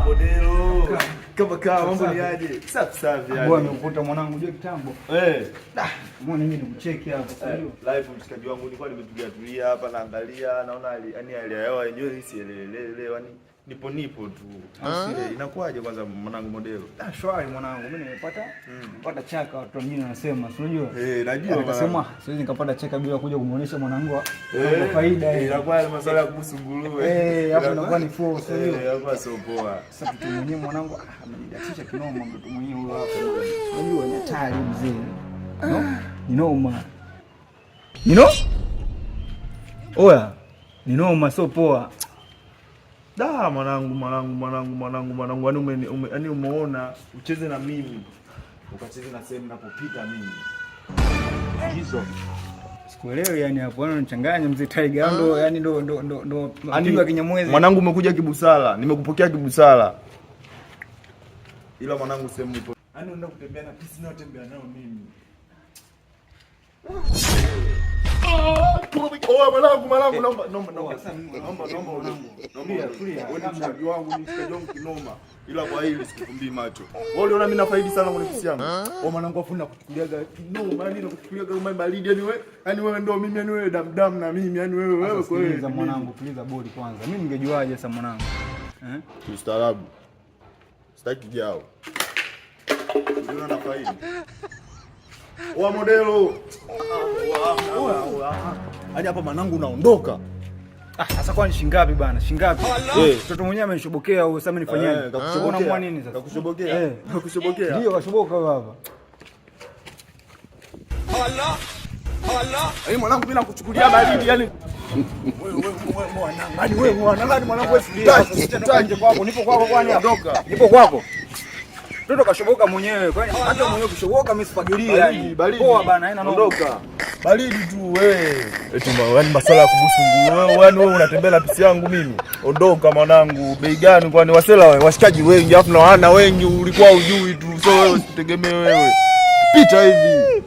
Modelo. Kama mambo ni aje? Safi safi yani. Bwana umekuta mwanangu je kitambo. Mbona mimi nikucheki hapa sio? Live mshikaji wangu nilikuwa nimetulia hapa naangalia naona yani hali ya hewa yenyewe hisi elele yani nipo tu. Inakuaje kwanza mwanangu Modelo? Shwari mwanangu mimi nimepata chaka watu wengine wanasema si unajua? Najua. Nikasema siwezi nikapata chaka bila kuja kumuonesha mwanangu faida inakuwa maswala ya kuhusu nguruwe. Hapo inakuwa ni force hiyo. Hapo sio poa. Sasa mtu mwenyewe mwanangu amenidatisha kinoma mtu mwenyewe huyo hapo. Unajua ni hatari mzee. Ni noma. Oya. Ni noma sio poa. Mwanangu yani umeona ucheze na mimi ukacheze na sehemu napopita mimi hizo sikuelewi yani hapo unanichanganya mzee Tiger ndo yani ndo aniwa Kinyamwezi mwanangu umekuja kibusala nimekupokea kibusala ila mwanangu sehemu ipo yani unaenda kutembea na pisi nao tembea nao mimi mwanangu naomba mshikaji wangu kinoma ila kwa hili sikukumbii macho. Wewe uliona mimi nafaidi sana kwenye kisi yangu. Mwanangu afu nakuchukuliaga kinoma yani nakuchukuliaga kama baridi yani wewe ndio mimi yani wewe damdam na mimi yani wewe kwa hiyo mwanangu tuliza bodi kwanza. Mimi ningejuaje sasa mwanangu? Kistaarabu. Sitaki jao. Ndio nafaidi. Modelo. Hadi hapa mwanangu unaondoka. Sasa kwani shingapi bana? Shingapi? Mtoto mwenyewe amenishobokea au sasa mimi nifanyaje? Kakushobokea mwa nini sasa? Kakushobokea? Kakushobokea? Ndio kashoboka baba. Mwanangu mimi nakuchukulia baridi yani. Wewe mwanangu wewe sitaje kwako. Nipo kwako kwani ondoka. Nipo kwako. Mtoto kashoboka mwenyewe. Kwani hata mwenyewe kushoboka mimi sifagilia yani. Poa bana haina noma. Ondoka. Baridi tu wewe. Yani masuala ya kubusu wewe unatembea na pisi yangu mimi. Ondoka mwanangu. Bei gani kwani wasela washikaji wengi afu na wana wengi ulikuwa ujui tu. So wewe usitegemee wewe. Pita hivi.